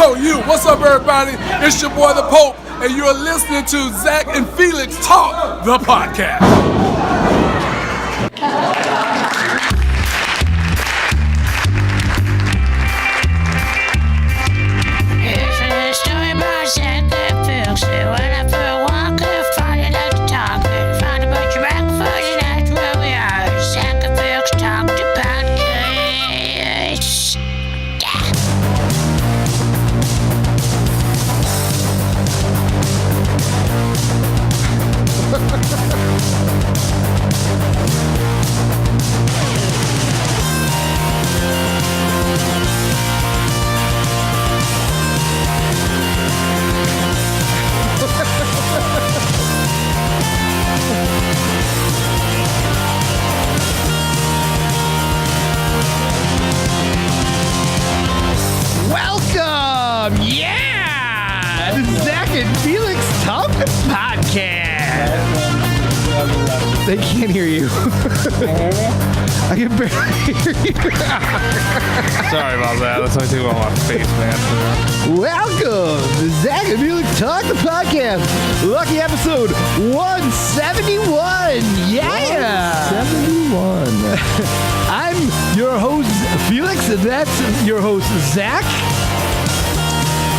Oh, you. What's up, everybody? It's your boy, the Pope, and you're listening to Zach and Felix Talk, the podcast. It's a story about Zach and Felix. They went up for a walk and finally like to talk. And found a bunch of microphones and that's where we are. Zach and Felix Talk, the podcast. Welcome! Yeah! The Zach and Felix Talk Podcast. They can't hear you. I can barely hear you. Sorry about that. That's why I take off my face mask. Welcome to Zach and Felix Talk the Podcast. Lucky episode 171. Yeah! 171. I'm your host, Felix, and that's your host, Zach.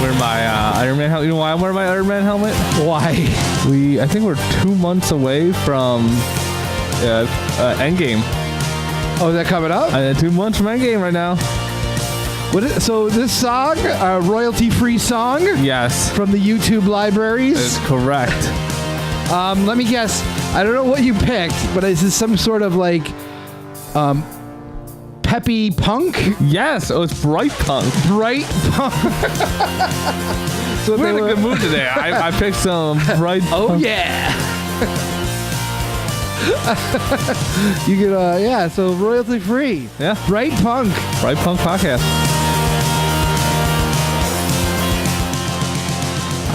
Wear my Iron Man helmet. You know why I'm wearing my Iron Man helmet? Why? I think we're 2 months away from Endgame. Oh, is that coming up? 2 months from Endgame right now. So this song, a royalty-free song? Yes. From the YouTube libraries? That's correct. Let me guess. I don't know what you picked, but is this some sort of like peppy punk? Yes. Oh, it's bright punk. Bright punk. So We're in a good mood today. I picked some bright Oh, punk. yeah. You could, so royalty-free. Yeah. Bright punk. Bright punk podcast.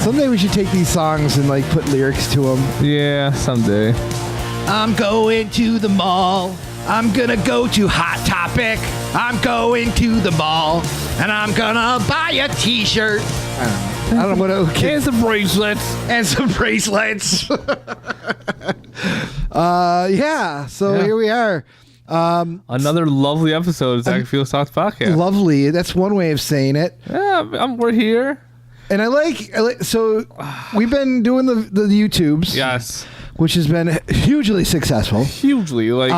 Someday we should take these songs and like put lyrics to them. Yeah, someday. I'm going to the mall. I'm gonna go to Hot Topic. I'm going to the mall, and I'm gonna buy a T-shirt. I don't know what. And some bracelets. And some bracelets. Yeah. So here we are. Another lovely episode of Zach and Felix Talk podcast. Lovely. That's one way of saying it. Yeah, we're here. And I like. So we've been doing the YouTubes. Yes. Which has been hugely successful. Hugely, like.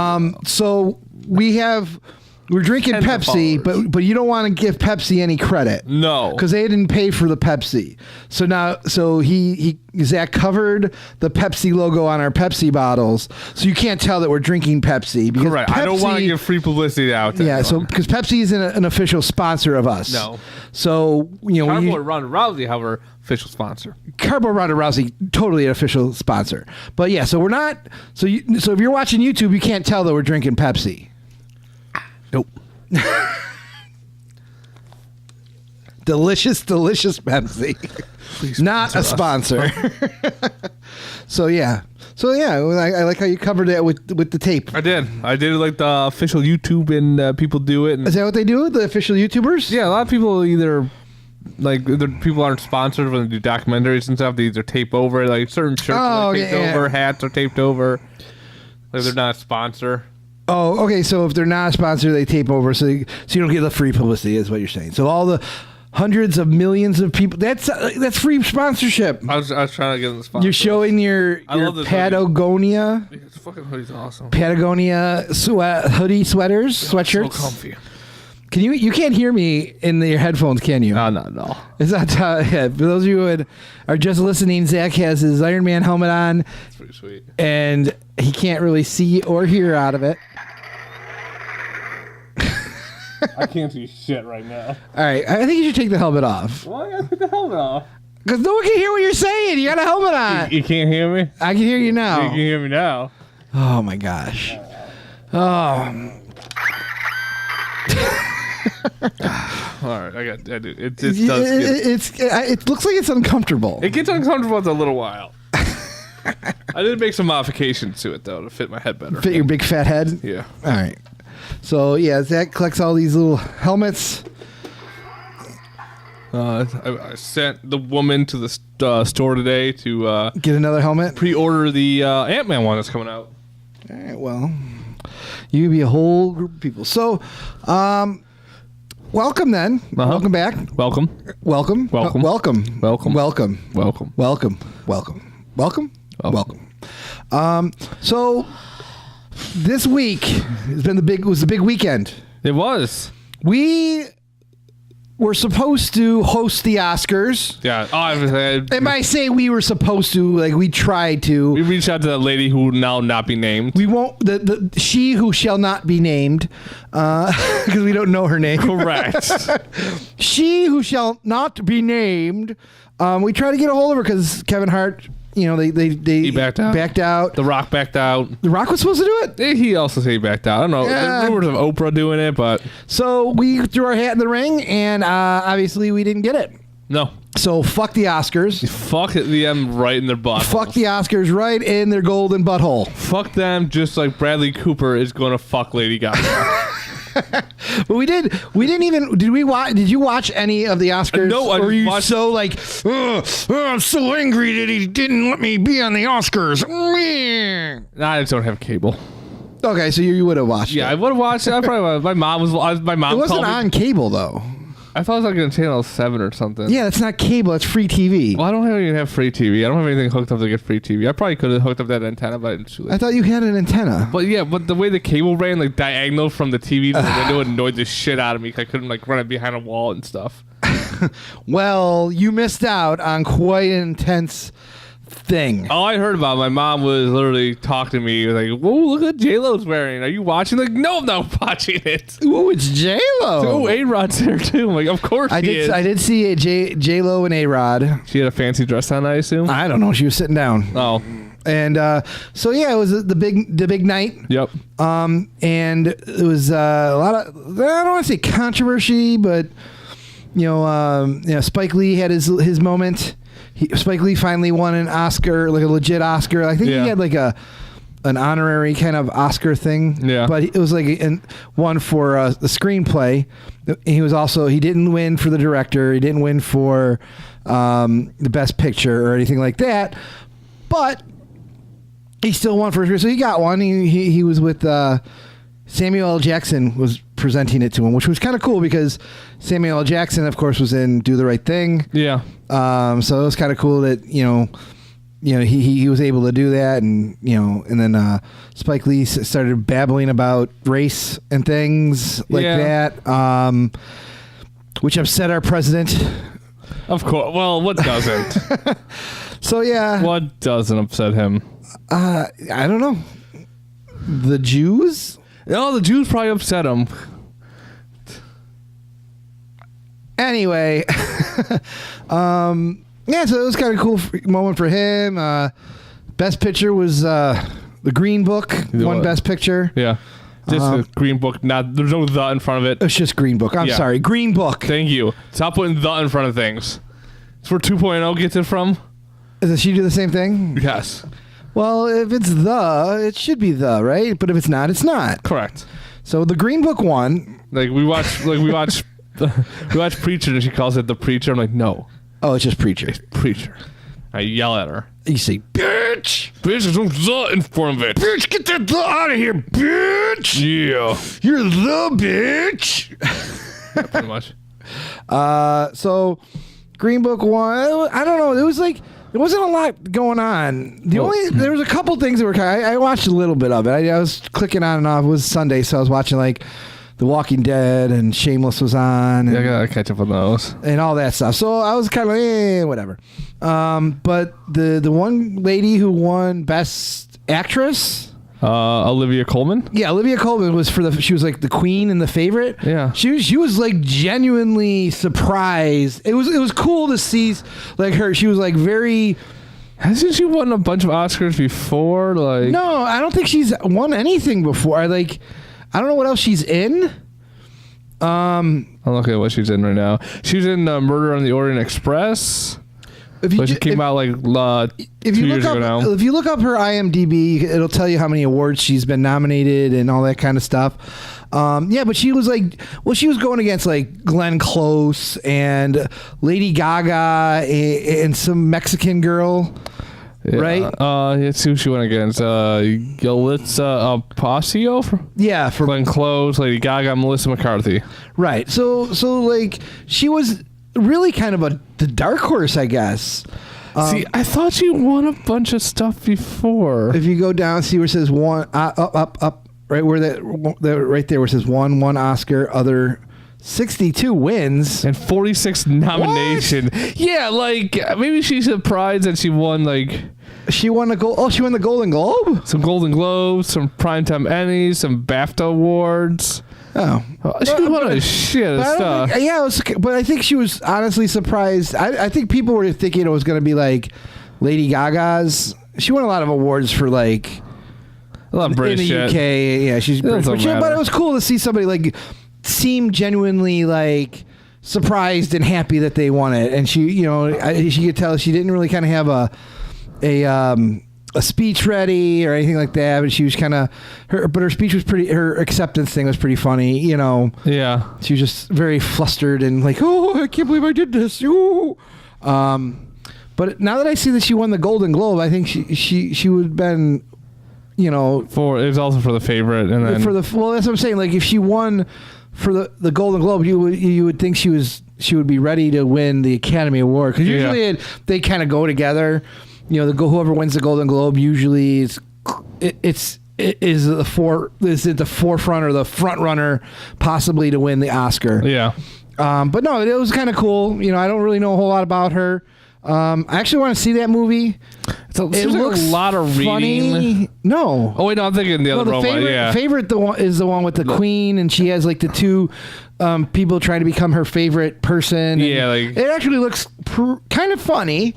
So we're drinking Pepsi, but you don't want to give Pepsi any credit. No, because they didn't pay for the Pepsi. So Zach covered the Pepsi logo on our Pepsi bottles, so you can't tell that we're drinking Pepsi. Because correct. Pepsi, I don't want to give free publicity out there. Yeah, so because Pepsi isn't an official sponsor of us. No. So Cardboard Ronda Rousey, however, official sponsor. Cardboard Ronda Rousey, totally an official sponsor. But yeah, so we're not. So if you're watching YouTube, you can't tell that we're drinking Pepsi. Nope. Delicious Pepsi. Please not a sponsor. So yeah, I like how you covered it with the tape. I did like the official YouTube and people do it. Is that what they do? The official YouTubers? Yeah, a lot of people either people aren't sponsored when they do documentaries and stuff. They either tape over like certain shirts are taped over, hats are taped over. Like they're not a sponsor. Oh, okay. So if they're not a sponsor, they tape over, so you don't get the free publicity. Is what you're saying. So all the hundreds of millions of people, that's free sponsorship. I was trying to get the sponsor. You're showing your Patagonia. This fucking hoodie's awesome. Patagonia sweatshirts. So comfy. Can you can't hear me in your headphones, can you? No, not at all. Is that for those of you who are just listening? Zach has his Iron Man helmet on. It's pretty sweet, and he can't really see or hear out of it. I can't see shit right now. All right, I think you should take the helmet off. Why I gotta take the helmet off? Because no one can hear what you're saying. You got a helmet on. You can't hear me? I can hear you now. You can hear me now. Oh my gosh. Oh. All right, I do. It does it looks like it's uncomfortable. It gets uncomfortable after a little while. I did make some modifications to it though to fit my head better. Fit your big fat head? Yeah. All right. So yeah, Zach collects all these little helmets. I sent the woman to the store today to Get another helmet? pre-order the Ant-Man one that's coming out. All right, well, you be a whole group of people. So, welcome then. Welcome back. Welcome. Welcome. Welcome. Welcome. Welcome. Welcome. Welcome. Welcome. Welcome. Welcome. So this week was the big weekend. It was. We were supposed to host the Oscars. Yeah. And by say we were supposed to, like we tried to. We reached out to that lady who will now not be named. We won't. She who shall not be named, because we don't know her name. Correct. She who shall not be named. We tried to get a hold of her because Kevin Hart. He backed out. Backed out. The Rock backed out. The Rock was supposed to do it? He also said he backed out. I don't know. Yeah. There's rumors of Oprah doing it, but... So we threw our hat in the ring, and obviously we didn't get it. No. So fuck the Oscars. Fuck them right in their butt. Fuck the Oscars right in their golden butthole. Fuck them just like Bradley Cooper is going to fuck Lady Gaga. But we didn't even, did you watch any of the Oscars? No, I Or were you watched- so like, I'm so angry that he didn't let me be on the Oscars. I just don't have cable. Okay, so you would have watched it. Yeah, I would have watched it. I probably would. My mom It wasn't called me. on cable, though. I thought it was like on Channel 7 or something. Yeah, that's not cable. That's free TV. Well, I don't even have free TV. I don't have anything hooked up to get free TV. I probably could have hooked up that antenna, but I didn't do I it. thought you had an antenna. But yeah, but the way the cable ran, like diagonal from the TV to the window, annoyed the shit out of me. 'Cause I couldn't like run it behind a wall and stuff. Well, you missed out on quite an intense thing. All I heard about, my mom was literally talking to me like, "Whoa, look what J-Lo's wearing. Are you watching?" Like, no, I'm not watching it. Ooh, it's J-Lo. Oh, A-Rod's there too. I'm like, of course I he is. did see a J-Lo and A-Rod. She had a fancy dress on, I assume. I don't know. She was sitting down. Oh, And so yeah, it was the big night. yep. And it was a lot of, I don't want to say controversy, but Spike Lee had his moment. Spike Lee finally won an Oscar, like a legit Oscar. I think Yeah. he had like an honorary kind of Oscar thing. Yeah. But it was like one for the screenplay. He didn't win for the director. He didn't win for the best picture or anything like that. But he still won for, so he got one. He was with Samuel L. Jackson was presenting it to him, which was kind of cool because Samuel L. Jackson, of course, was in Do the Right Thing. Yeah. So it was kind of cool that he was able to do that, and and then Spike Lee started babbling about race and things like that, which upset our president. Of course. Well, what doesn't? So yeah, What doesn't upset him? I don't know. The Jews. No, the Jews probably upset him. Anyway, so it was kind of a cool moment for him. Best picture was the Green Book. Won Best Picture. Yeah. Just a Green Book. There's no the in front of it. It's just Green Book. I'm sorry, Green Book. Thank you. Stop putting the in front of things. That's where 2.0 gets it from. Does she do the same thing? Yes. Well, if it's it should be right? But if it's not, it's not. Correct. So the Green Book won. We watch Preacher, and she calls it the Preacher. I'm like, no. Oh, it's just Preacher. Preacher. I yell at her. You say, bitch! Bitch, there's no the in front of it. Bitch, get that the out of here, bitch! Yeah. You're the bitch! Yeah, pretty much. So Green Book won. I don't know. It was like, there wasn't a lot going on. There was a couple things that were I watched a little bit of it. I was clicking on and off. It was Sunday, so I was watching like The Walking Dead and Shameless was on. And, I gotta catch up on those. and all that stuff. So I was kind of whatever. But the one lady who won Best Actress, Olivia Colman. yeah, Olivia Colman was she was like the queen and the favorite. Yeah. She was like genuinely surprised. It was cool to see like her. She was like very. Hasn't she won a bunch of Oscars before? Like, No, I don't think she's won anything before. I don't know what else she's in. I'm looking at what she's in right now. She's in Murder on the Orient Express. Which came out like 2 years ago now. If you look up her IMDb, it'll tell you how many awards she's been nominated and all that kind of stuff. But she was she was going against like Glenn Close and Lady Gaga and some Mexican girl. Yeah. Right? Let's see who she went against. Yalitza Aparicio? For Glenn Close, Lady Gaga, Melissa McCarthy. Right. So like she was really kind of the dark horse, I guess. See, I thought she won a bunch of stuff before. If you go down, see where it says one, up, right where that right there where it says one Oscar, other 62 wins and 46 nomination. Yeah, like maybe she's surprised that she won like. She won the gold. Oh, she won the Golden Globe. Some Golden Globes, some Primetime Emmys, some BAFTA awards. Oh, she won a shit of stuff. But I think she was honestly surprised. I think people were thinking it was going to be like Lady Gaga's. She won a lot of awards for like a lot of British in the shit. UK. Yeah, she's British. But it was cool to see somebody like seem genuinely like surprised and happy that they won it. And she, she could tell she didn't really kind of have a speech ready or anything like that, but she was kind of her speech was her acceptance thing was pretty funny, Yeah, she was just very flustered and like, oh, I can't believe I did this. Ooh. But now that I see that she won the Golden Globe, I think she would have been, for it was also for the favorite, and then that's what I'm saying. Like if she won for the Golden Globe, you would think she would be ready to win the Academy Award, because usually they kind of go together. Whoever wins the Golden Globe usually is the forefront or the front runner possibly to win the Oscar. Yeah. But no, it was kind of cool. I don't really know a whole lot about her. I actually want to see that movie. It looks a lot of reading. Funny. No. Oh wait, no, I'm thinking the other one. Favorite is the one with the Queen, and she has like the two people trying to become her favorite person. Yeah, like it actually looks kind of funny.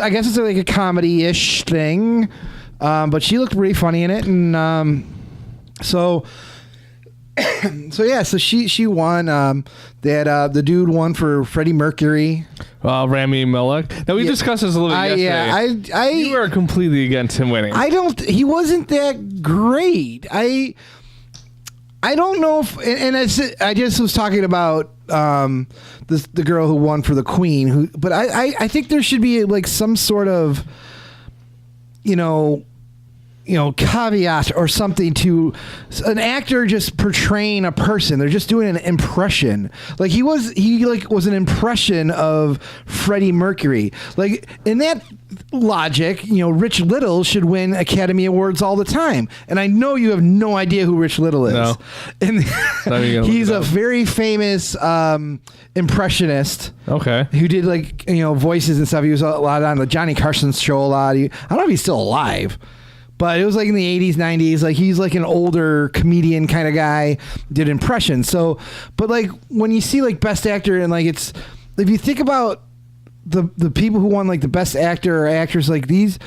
I guess it's like a comedy-ish thing, but she looked really funny in it, and so she won. The dude won for Freddie Mercury. Rami Malek. Now we discussed this a little bit yesterday. You were completely against him winning. He wasn't that great. I don't know if, and I just was talking about the girl who won for the Queen, but I think there should be like some sort of caveat or something to an actor just portraying a person. They're just doing an impression. Like he was an impression of Freddie Mercury. Like in that logic, Rich Little should win Academy Awards all the time. And I know you have no idea who Rich Little is. No. And he's a very famous impressionist. Okay. Who did voices and stuff. He was a lot on the Johnny Carson show a lot. I don't know if he's still alive. But it was like in the 80s, 90s. Like he's like an older comedian kind of guy, did impressions. So, but like when you see like Best Actor and like if you think about the people who won like the Best Actor or actors like these,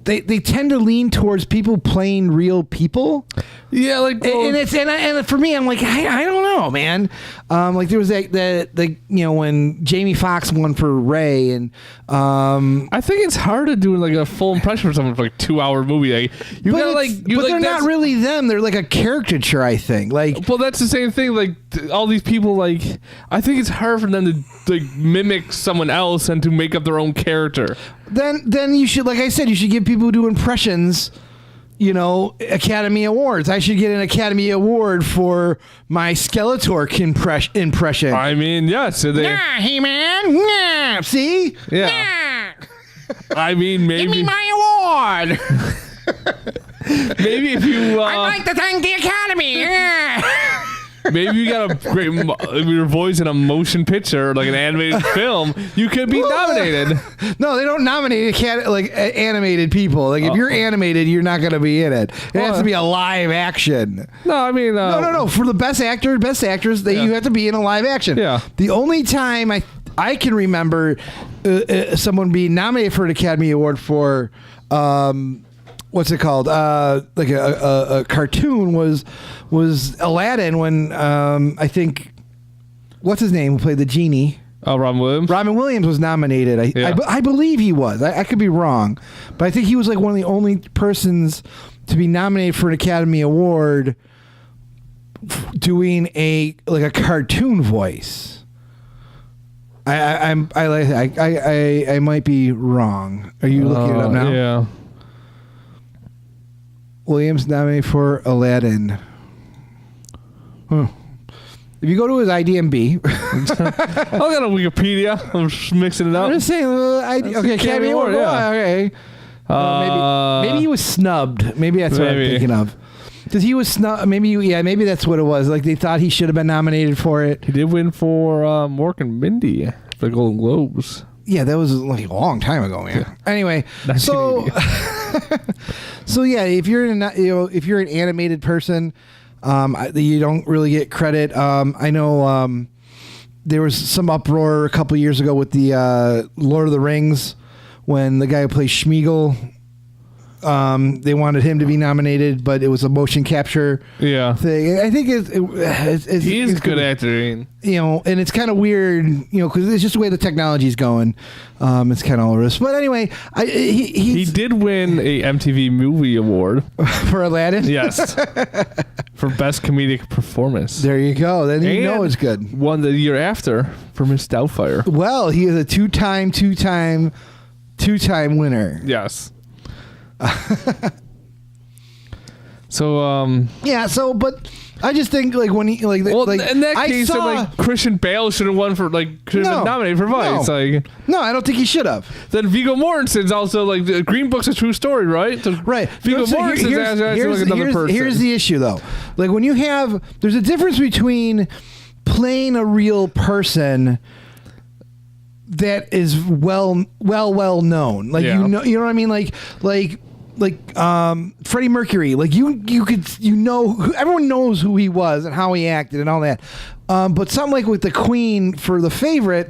they tend to lean towards people playing real people. Yeah, like and for me, I'm like I don't know, man. Like there was that when Jamie Foxx won for Ray, and I think it's hard to do like a full impression for someone for like 2-hour movie. They're not really them. They're like a caricature, I think. Like, well, that's the same thing. Like all these people, like I think it's hard for them to like mimic someone else and to make up their own character. Then you should, like I said, you should give people who do impressions, Academy Awards. I should get an Academy Award for my Skeletor impression. I mean, yes. So hey man. Nah. See? Yeah. Nah. I mean, maybe. Give me my award. Maybe if you. I'd like to thank the Academy. Maybe you got a great your voice in a motion picture, like an animated film, you could be nominated. No, they don't nominate animated people. Like if you're animated, you're not going to be in it. It has to be a live action. No, I mean no. For the best actor, best actress, you have to be in a live action. Yeah. The only time I can remember someone being nominated for an Academy Award for what's it called? Like a cartoon was Aladdin when I think what's his name who played the genie? Oh, Robin Williams? Robin Williams was nominated. I believe he was. I could be wrong. But I think he was like one of the only persons to be nominated for an Academy Award doing a cartoon voice. I might be wrong. Are you looking it up now? Yeah. Williams nominated for Aladdin. If you go to his IMDb, I got a Wikipedia. I'm just mixing it up. I'm just saying. Okay, Academy Award. Yeah. Okay. Maybe he was snubbed. Maybe that's what I'm thinking of. Because he was snubbed. Maybe that's what it was. Like they thought he should have been nominated for it. He did win for Mork and Mindy for the Golden Globes. Yeah, that was like a long time ago, man. Yeah. Anyway, so yeah, if you're an animated person, you don't really get credit. I know there was some uproar a couple years ago with the Lord of the Rings when the guy who plays Schmeagol, they wanted him to be nominated, but it was a motion capture thing. I think he's a good actor. And it's kind of weird, because it's just the way the technology's going. It's kind of all this. But anyway, he did win a MTV Movie Award for Aladdin. Yes, for best comedic performance. There you go. Then you know it's good. Won the year after for Miss Doubtfire. Well, he is a two-time winner. Yes. But I just think when he in that case Christian Bale should have won for been nominated for Vice. No, I don't think he should have. Then Viggo Mortensen's also the Green Book's a true story, right? So right. Viggo Mortensen's here's the issue though. Like when you have there's a difference between playing a real person that is well known. You know what I mean? Like Freddie Mercury, everyone knows who he was and how he acted and all that. But something like with the Queen for The Favorite,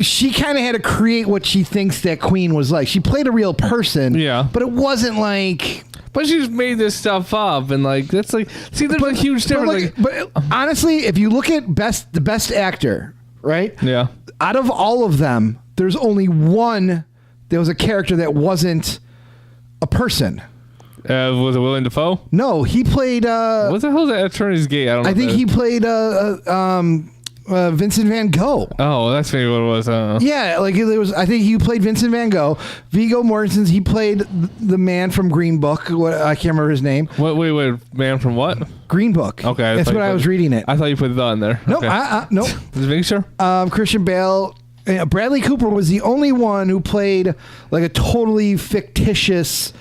she kind of had to create what she thinks that Queen was like. She played a real person, but it wasn't like. But she's made this stuff up, and there's a huge difference. But honestly, if you look at the best actor, right? Yeah. Out of all of them, there's only one. There was a character that wasn't a person. Was it Willem Dafoe? No, he played. What the hell is that? Attorney's Gate. I don't know. I think he played Vincent Van Gogh. Oh, that's maybe what it was. Yeah, it was. I think he played Vincent Van Gogh. Viggo Mortensen. He played the man from Green Book. I can't remember his name. Wait, man from what? Green Book. Okay, that's what I was reading it. I thought you put that in there. Nope. Okay. Nope. Just making sure. Christian Bale. Bradley Cooper was the only one who played a totally fictitious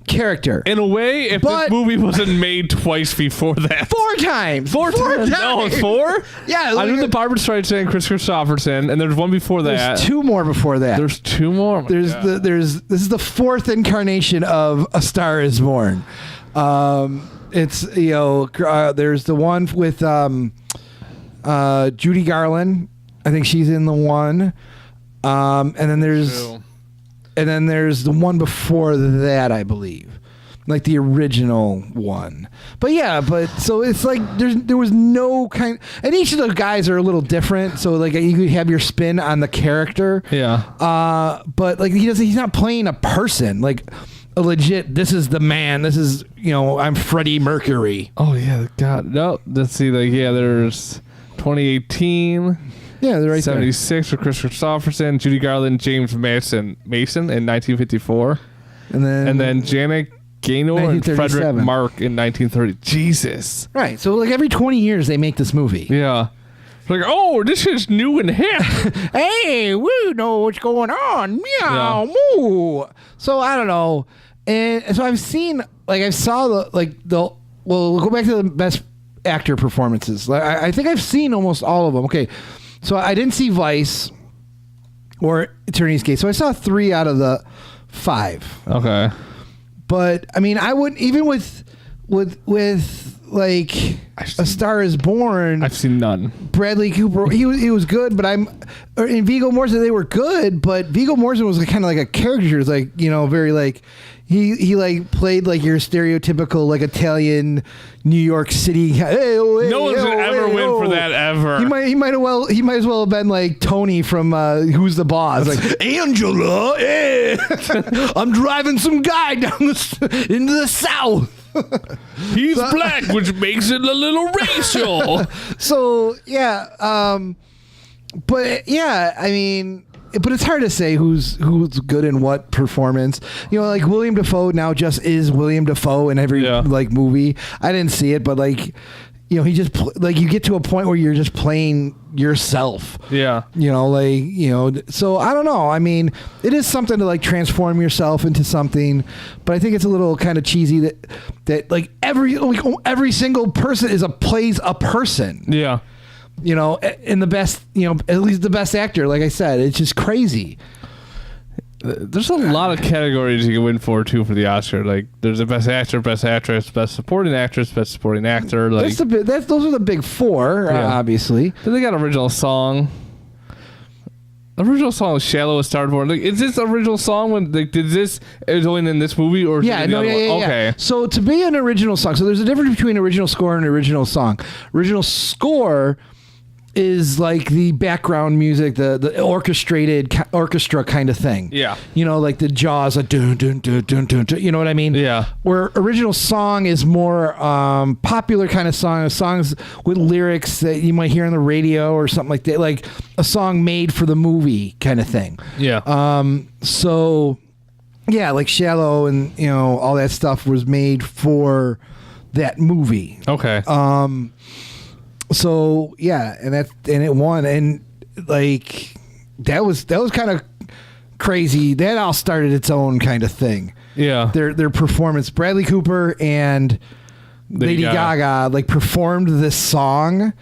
character. In a way, if this movie wasn't made twice before that. 4 times. Four times. No, 4? Yeah. I knew the Barbra Streisand, Chris Christopherson, and there's one before that. There's 2 more before that. There's 2 more. This is the 4th incarnation of A Star Is Born. It's there's the one with Judy Garland. I think she's in the one. And then there's the one before that, I believe. The original one. But so it's there was no kind, and each of those guys are a little different, so you could have your spin on the character. Yeah. But he's not playing a person, a legit, this is the man, this is, I'm Freddie Mercury. Oh yeah, God. No, let's see, there's 2018. Yeah, they're right 76 for Chris Christopherson, Judy Garland, James Mason in 1954. And then Janet Gaynor and Frederick Mark in 1930. Jesus. Right. So every 20 years they make this movie. Yeah. This is new and hip. Hey, we know what's going on. Meow, moo. So I don't know. And so I've seen, we'll go back to the best actor performances. I think I've seen almost all of them. Okay. So I didn't see Vice or Attorney's Gate. So I saw 3 out of the 5. Okay. But I mean, I wouldn't, even with with like A Star Is Born. I've seen none. Bradley Cooper, he was good, but in Viggo Mortensen they were good, but Viggo Mortensen was kind of like a caricature. It's like, you know, very like he like played like your stereotypical like Italian New York City. No one's gonna ever win for that ever. He might as well have been like Tony from Who's the Boss? Like, Angela, I'm driving some guy down into the South. He's black, which makes it a little racial. So yeah, but yeah, I mean, but it's hard to say who's good in what performance. You know, like William Dafoe now just is William Dafoe in every like movie. I didn't see it, but like, you know, he just like you get to a point where you're just playing yourself. Yeah. You know, like, you know, so I don't know. I mean, it is something to like transform yourself into something, but I think it's a little kind of cheesy that like every single person plays a person. Yeah. You know, in the best, you know, at least the best actor. Like I said, it's just crazy. There's a lot of categories you can win for too for the Oscar. Like there's the best actor, best actress, best supporting actress, best supporting actor. Like those are the big four, obviously. Then they got original song. Original song was "Shallow" a Star Born. Like, is this original song when like is only in this movie or yeah, no, yeah. Okay. So to be an original song, so there's a difference between original score and original song. Original score is like the background music, the orchestrated orchestra kind of thing. Yeah. You know, like the Jaws, a dun dun dun dun dun. You know what I mean? Yeah. Where original song is more popular kind of songs with lyrics that you might hear on the radio or something like that, like a song made for the movie kind of thing. Yeah. So yeah, like "Shallow" and, you know, all that stuff was made for that movie. Okay. So yeah, and it won, and like that was kind of crazy. That all started its own kind of thing. Yeah, their performance. Bradley Cooper and Lady Gaga like performed this song,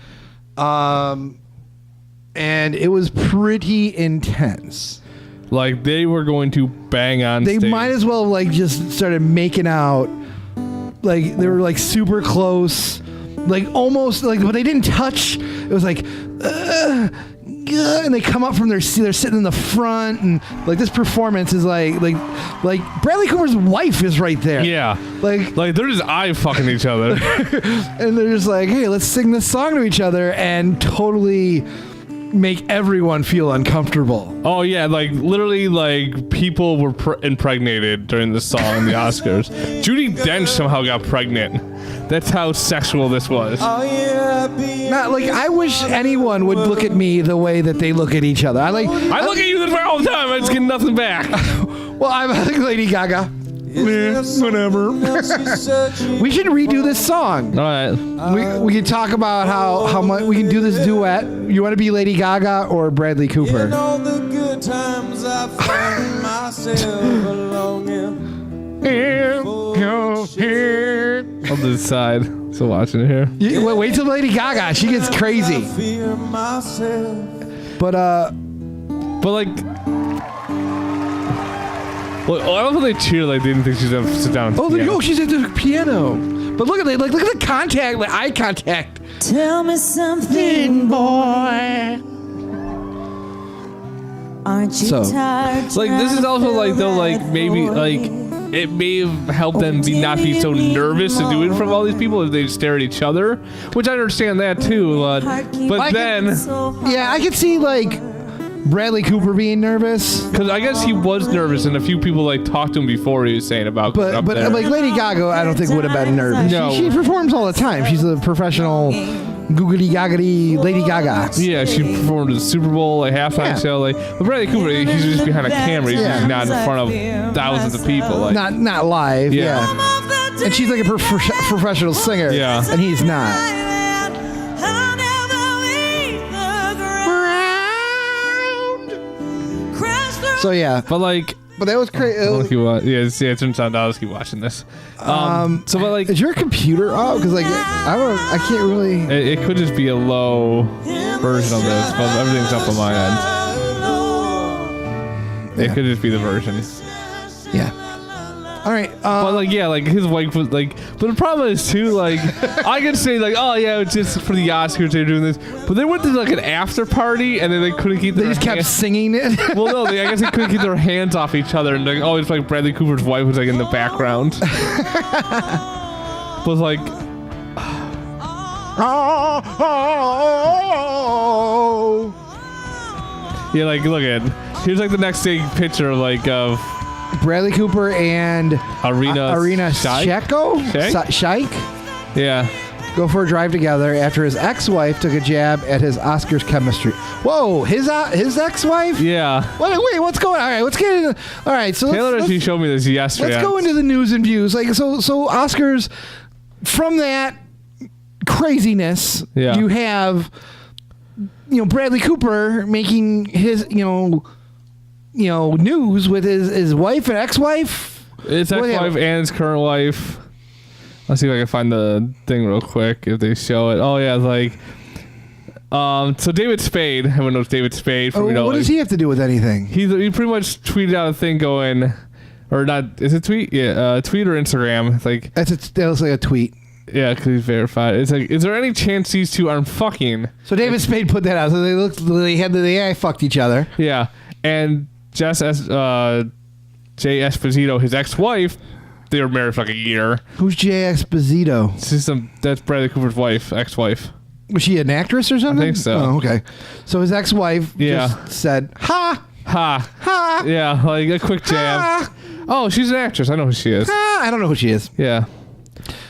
and it was pretty intense. Like they were going to bang on. They stage. might as well like just started making out. Like they were like super close. Like almost like, but they didn't touch. It was like, and they come up from their seat. They're sitting in the front, and like this performance is like Bradley Cooper's wife is right there. Yeah, like they're just eye fucking each other, and they're just like, hey, let's sing this song to each other and totally make everyone feel uncomfortable. Oh yeah, like literally, like people were impregnated during the song in the Oscars. Judi Dench somehow got pregnant. That's how sexual this was. Not like I wish anyone would look at me the way that they look at each other. I look at you this way all the time. I just get nothing back. Well, I'm like Lady Gaga. Whatever. We should redo this song. All right. We can talk about how much we can do this duet. You want to be Lady Gaga or Bradley Cooper? In all the good times I find myself belonging. I'll decide. So watching it here. Wait till Lady Gaga. She gets crazy. But like. Well, I don't know if they cheer like they didn't think she's gonna sit down. Oh, there you go. She's at the piano. But look at the contact, like eye contact. Tell me something, boy. Aren't you tired? Like this is also like though like maybe like it may have helped them not be so nervous to do it from all these people if they stare at each other, which I understand that too. But then, yeah, I could see like Bradley Cooper being nervous, because I guess he was nervous, and a few people like talked to him before he was saying about. But like Lady Gaga, I don't think would have been nervous. No. She performs all the time. She's a professional googly gaggity Lady Gaga. Yeah, she performed at the Super Bowl like halftime show. Like, but Bradley Cooper, he's just behind a camera. He's just not in front of thousands of people. Like, not live. Yeah. And she's like a professional singer. Yeah. And he's not. So yeah, but that was crazy. Yeah, it turns out I'll just keep watching this. So but like, is your computer off? Because like I can't really. It could just be a low version of this, but everything's up on my end. It could just be the version. Yeah. All right. But like, yeah, like his wife was like. But the problem is too, like, I can say like, oh yeah, it's just for the Oscars they're doing this, but they went to like an after party and then they couldn't keep. They just kept singing it. Well, no, I guess they couldn't keep their hands off each other, and like, oh, it's like Bradley Cooper's wife was like in the background. Was like. Yeah, like look at here's like the next big picture of like of Bradley Cooper and Arena Shaik Yeah. go for a drive together after his ex-wife took a jab at his Oscars chemistry. Whoa, his ex-wife? Yeah. Wait, what's going on? All right, let's get into. All right, so Taylor actually showed me this yesterday. Let's go into the news and views. Like so Oscars from that craziness. Yeah. You have Bradley Cooper making his news with his wife and ex-wife. His ex-wife and his current wife. Let's see if I can find the thing real quick if they show it. Oh yeah, it's like so David Spade, everyone knows David Spade from what does he have to do with anything? He pretty much tweeted out a thing going, or not, is it tweet? Yeah, tweet or Instagram. It's like that was like a tweet. Yeah, because he's verified. It's like, is there any chance these two aren't fucking? So David Spade put that out. So they fucked each other. Yeah, and Jay Esposito, his ex-wife, they were married for like a year. Who's Jay Esposito? That's Bradley Cooper's wife, ex-wife. Was she an actress or something? I think so. Oh, okay. So his ex-wife just said, "Ha, ha, ha." Yeah, like a quick jab. Ha. Oh, she's an actress. I know who she is. Ha. I don't know who she is. Yeah.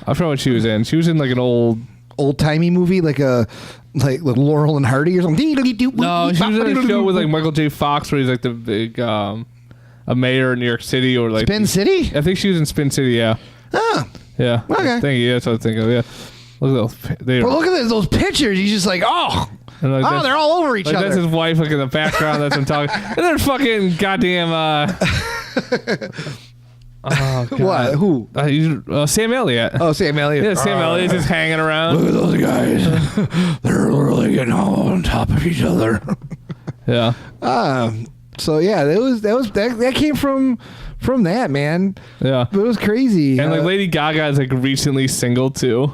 I forgot what she was in. She was in like an old-timey movie, like Laurel and Hardy or something. No, she was in a show with like Michael J. Fox where he's like the big a mayor in New York City or like Spin City. I think she was in Spin City. Yeah. Oh. Yeah. Okay. Thank you. That's what I think of. Yeah. Look at those pictures. He's just like, and like they're all over each other. That's his wife, like in the background. That's him talking. And they're fucking goddamn. Oh, God. What? Who? Sam Elliott. Oh, Sam Elliott. Yeah, Sam Elliott's just hanging around. Look at those guys. They're really getting all on top of each other. Yeah. So yeah, that came from that, man. Yeah. But it was crazy. And like Lady Gaga is like recently single too.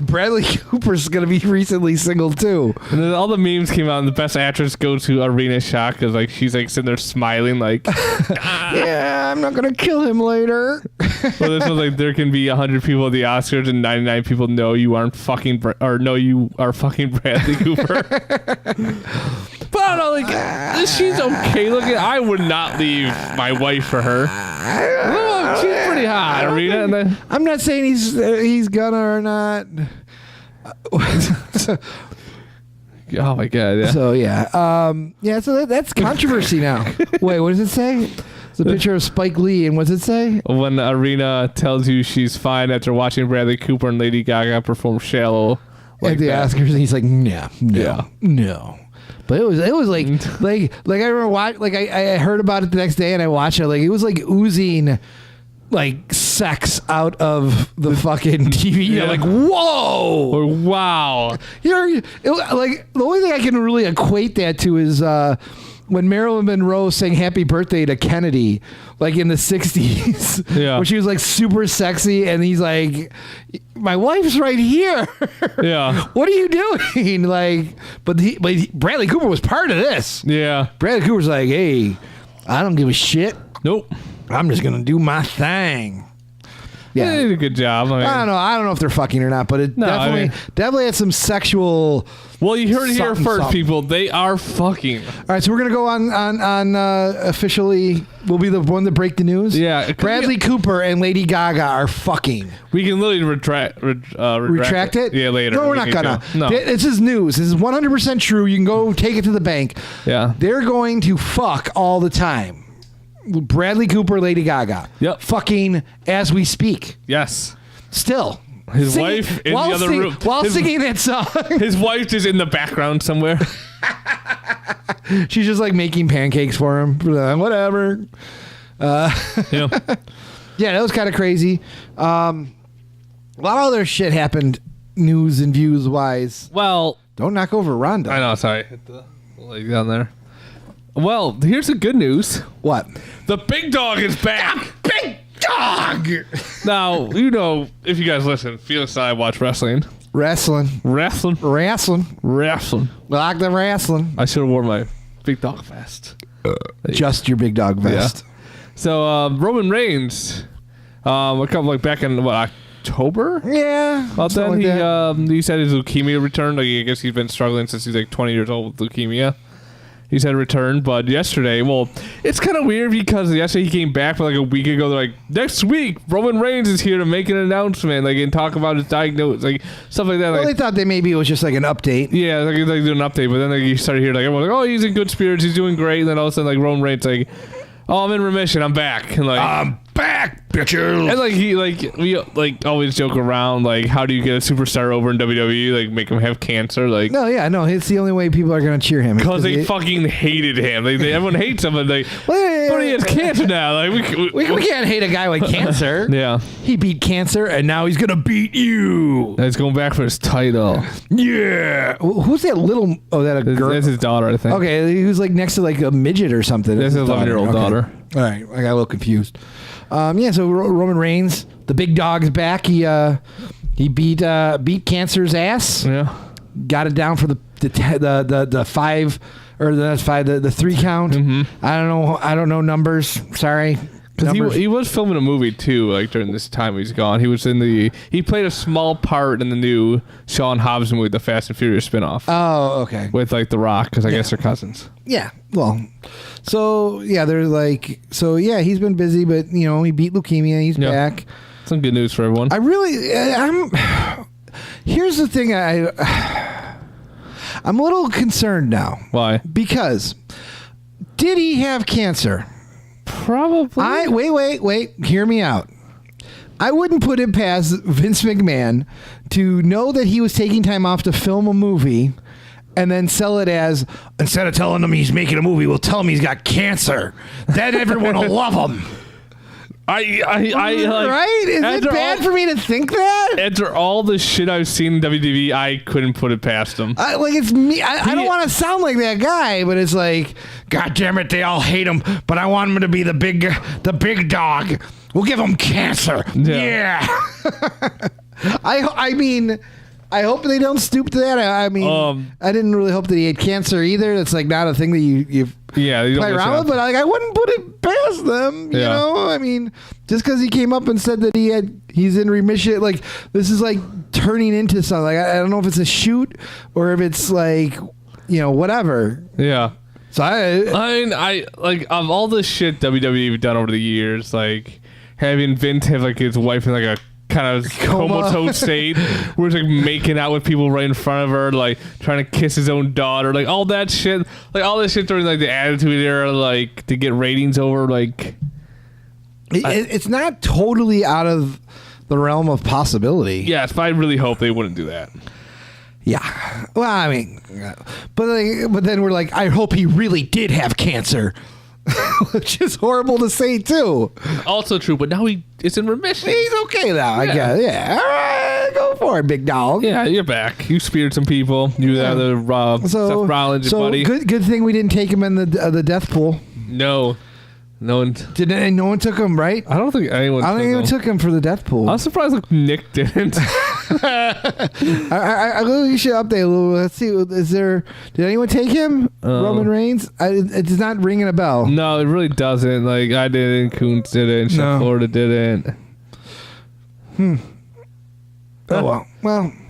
Bradley Cooper's gonna be recently single too. And then all the memes came out, and the best actress goes to Arena Shock because like she's like sitting there smiling like, yeah, I'm not gonna kill him later. Well, this was like there can be 100 people at the Oscars and 99 people know you aren't fucking you are fucking Bradley Cooper. But I don't know, like she's okay looking. I would not leave my wife for her. She's pretty hot, Arena. And then, I'm not saying he's gonna or not. Oh my God! Yeah. So yeah, so that's controversy now. Wait, what does it say? It's a picture of Spike Lee, and what does it say? When Arena tells you she's fine after watching Bradley Cooper and Lady Gaga perform "Shallow" at the Oscars, and he's like, no. But it was like I remember I heard about it the next day and I watched it, like it was like oozing like sex out of the fucking TV. Yeah. You're like, whoa, or wow. Like the only thing I can really equate that to is when Marilyn Monroe sang "Happy Birthday" to Kennedy, like in the 60s, yeah, where she was like super sexy, and he's like, "My wife's right here." Yeah, what are you doing? Like, but Bradley Cooper was part of this. Yeah, Bradley Cooper's like, "Hey, I don't give a shit. Nope, I'm just gonna do my thing." Yeah, they did a good job. I don't know if they're fucking or not, but it definitely had some sexual. Well, you heard it here first, something. people. They are fucking. All right, so we're gonna go on officially. We'll be the one to break the news. Yeah, Bradley Cooper and Lady Gaga are fucking. We can literally retract it. Yeah, later. No, we're not gonna. No, this is news. This is 100% true. You can go take it to the bank. Yeah, they're going to fuck all the time. Bradley Cooper, Lady Gaga. Yep. Fucking as we speak. Yes. Still. His wife in the other room. While singing that song. His wife is in the background somewhere. She's just like making pancakes for him. Whatever. Yeah. Yeah, that was kind of crazy. A lot of other shit happened news and views wise. Well. Don't knock over Rhonda. I know, sorry. Hit the leg down there. Well, here's the good news. What? The big dog is back. Big dog. Now, if you guys listen, Felix and I watch wrestling. Wrestling. Wrestling. Like the wrestling. I should have worn my big dog vest. Just your big dog vest. Yeah. So, Roman Reigns, a couple back in October? Yeah. About then, he said his leukemia returned. I guess he's been struggling since he's 20 years old with leukemia. He said return, but yesterday, it's kind of weird because yesterday he came back, but a week ago, they're like, next week, Roman Reigns is here to make an announcement, and talk about his diagnosis, stuff like that. Well, they thought that maybe it was just an update. Yeah, they do an update, but then you started hearing, everyone's oh, he's in good spirits, he's doing great, and then all of a sudden, Roman Reigns, oh, I'm in remission, I'm back. And I'm back, bitches. And we always joke around, how do you get a superstar over in WWE? Make him have cancer? No, it's the only way people are going to cheer him. Because they fucking hated him. Everyone hates him, but he has cancer now. We can't hate a guy with cancer. Yeah. He beat cancer, and now he's going to beat you. And he's going back for his title. Yeah. Who's that little... Oh, that a girl? That's his daughter, I think. Okay, he was next to a midget or something. That's his 11-year-old daughter. All right, I got a little confused. So Roman Reigns, the big dog's back. He beat cancer's ass. Yeah. Got it down for the 5 or the 3 count. Mm-hmm. I don't know numbers. Sorry. Because he was filming a movie too, during this time he's gone. He played a small part in the new Sean Hobbs movie, the Fast and Furious spinoff. Oh, okay. With The Rock, because I guess they're cousins. Yeah. Well, so yeah, they're he's been busy, but he beat leukemia. He's back. Some good news for everyone. Here's the thing. I'm a little concerned now. Why? Because did he have cancer? Probably. Wait. Hear me out. I wouldn't put it past Vince McMahon to know that he was taking time off to film a movie and then sell it as, instead of telling him he's making a movie, we'll tell him he's got cancer. Then everyone will love him. Right? Is it bad for me to think that? After all the shit I've seen in WWE, I couldn't put it past him. It's me. I don't want to sound like that guy, but it's God damn it, they all hate him, but I want him to be the big dog. We'll give him cancer. Yeah. I hope they don't stoop to that. I didn't really hope that he had cancer either. That's not a thing that you play around with, but I wouldn't put it past them. You know, just because he came up and said that he's in remission, this is turning into something. I don't know if it's a shoot or if it's whatever. Yeah. So I of all the shit WWE done over the years, having Vince have his wife in a kind of comatose state where he's making out with people right in front of her, trying to kiss his own daughter, all that shit, all this shit during the Attitude Era, to get ratings over, it's not totally out of the realm of possibility. Yes, but I really hope they wouldn't do that. Yeah. Well, but then we're I hope he really did have cancer. Which is horrible to say too. Also true, but now he is in remission. He's okay now, I guess. Yeah, all right, go for it, big dog. Yeah, you're back. You speared some people. You the Seth Rollins, buddy. Good thing we didn't take him in the death pool. No one. No one took him, right? I don't think anyone. I don't think anyone took him for the death pool. I'm surprised Nick didn't. I really should update a little. Let's see. Did anyone take him? Roman Reigns? It's not ringing a bell. No, it really doesn't. I didn't. Coons didn't. Chef Florida didn't. Oh well.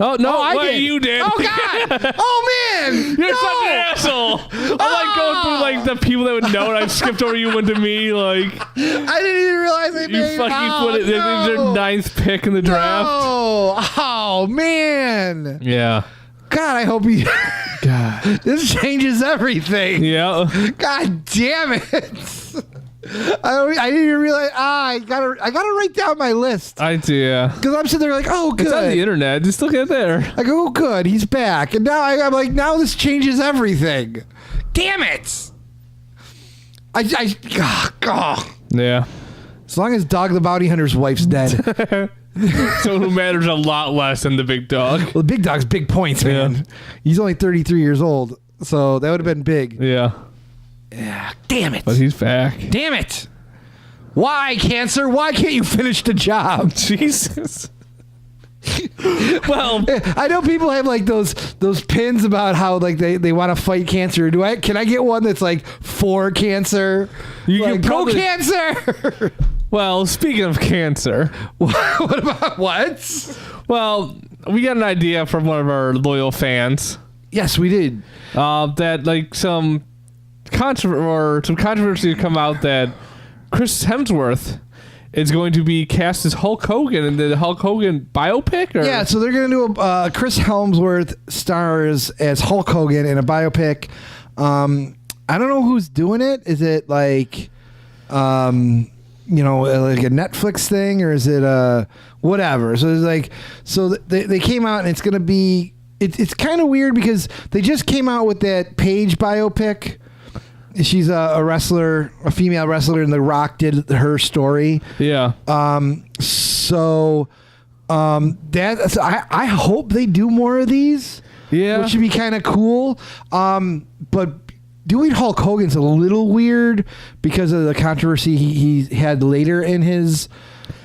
Oh no! I did. You did. Oh God! Oh man! You're such an asshole. I'm going through the people that would know, and I skipped over you went to me. I didn't even realize they made you fucking put it. No. This is your 9th pick in the draft. Oh man! Yeah. God, I hope you. God, this changes everything. Yeah. God damn it! I didn't even realize. I gotta write down my list. I do, yeah. Because I'm sitting there oh, good. It's on the internet. Just look at there. I go, oh, good. He's back. And now I'm now this changes everything. Damn it. Yeah. As long as Dog the Bounty Hunter's wife's dead. So who matters a lot less than the big dog? Well, the big dog's big points, man. Yeah. He's only 33 years old. So that would have been big. Yeah. Yeah, damn it. But he's back. Damn it. Why, Cancer? Why can't you finish the job? Jesus. Well, I know people have like those pins about how like they want to fight cancer. Can I get one that's like for cancer? You like, can go probably, cancer. Well, speaking of cancer, what about what? Well, we got an idea from one of our loyal fans. Yes, we did. That like some controversy to come out that Chris Hemsworth is going to be cast as Hulk Hogan in the Hulk Hogan biopic? Or? Yeah, so they're going to do a Chris Hemsworth stars as Hulk Hogan in a biopic. I don't know who's doing it. Is it like, like a Netflix thing, or is it whatever? So it's like, they came out and it's going to be. It's kind of weird because they just came out with that Paige biopic. She's a wrestler, a female wrestler, and The Rock did her story. Yeah. So I hope they do more of these. Yeah. Which would be kind of cool. But doing Hulk Hogan's a little weird because of the controversy he had later in his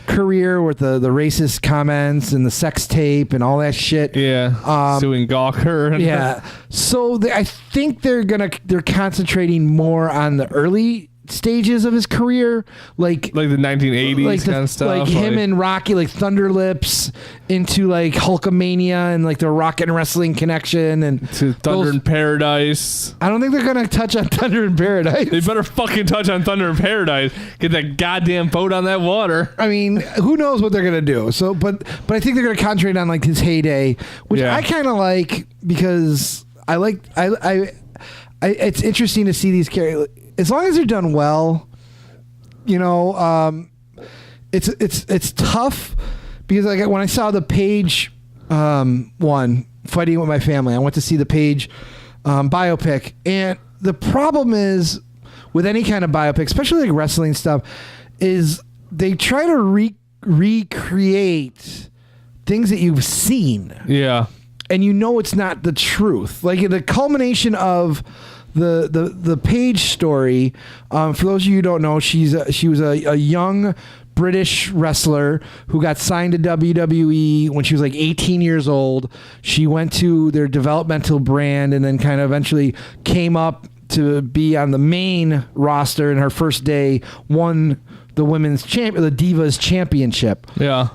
career with the racist comments and the sex tape and all that shit. Yeah. Suing Gawker. Yeah. So I think they're concentrating more on the early stages of his career, like the 1980s kind of stuff, like him and Rocky, like Thunder Lips, into like Hulkamania and like the Rock and Wrestling connection and to Thunder in Paradise. I don't think they're gonna touch on Thunder in Paradise. They better fucking touch on Thunder in Paradise. Get that goddamn boat on that water. I mean, who knows what they're gonna do? So, but I think they're gonna concentrate on like his heyday, which I kind of like because I like it's interesting to see these characters. As long as they're done well, it's tough because like when I saw the Paige one, Fighting with My Family, I went to see the Paige biopic, and the problem is with any kind of biopic, especially like wrestling stuff, is they try to recreate things that you've seen. Yeah, and it's not the truth. Like the culmination of the Paige story, for those of you who don't know, she was a young British wrestler who got signed to WWE when she was like 18 years old. She went to their developmental brand and then kind of eventually came up to be on the main roster, and her first day won the women's the Divas Championship. Yeah.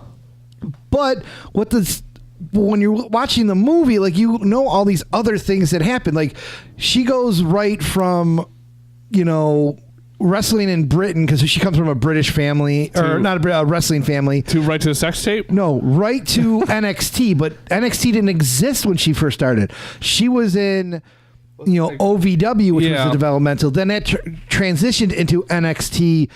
But when you're watching the movie, like all these other things that happen. Like she goes right from, wrestling in Britain because she comes from a British family or not a wrestling family. Right to the sex tape? No, right to NXT. But NXT didn't exist when she first started. She was in, OVW, which was the developmental. Then that transitioned into NXT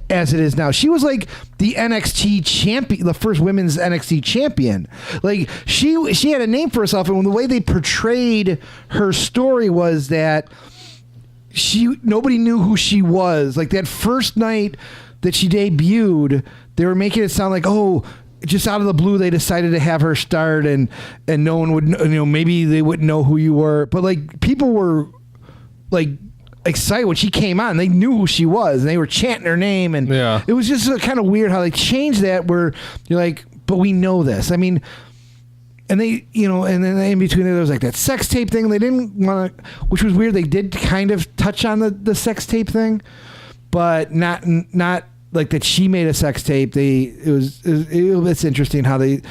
as it is now. She was like the NXT champion, the first women's NXT champion. Like she had a name for herself, and the way they portrayed her story was that nobody knew who she was. Like that first night that she debuted, they were making it sound like, just out of the blue, they decided to have her start, and no one would, maybe they wouldn't know who you were. But like people were like excited when she came on. They knew who she was, and they were chanting her name, and it was just kind of weird how they changed that. Where you're like, but we know this. I mean, and they, and then in between there was like that sex tape thing. They didn't want to, which was weird. They did kind of touch on the sex tape thing, but not like that she made a sex tape. It's interesting how The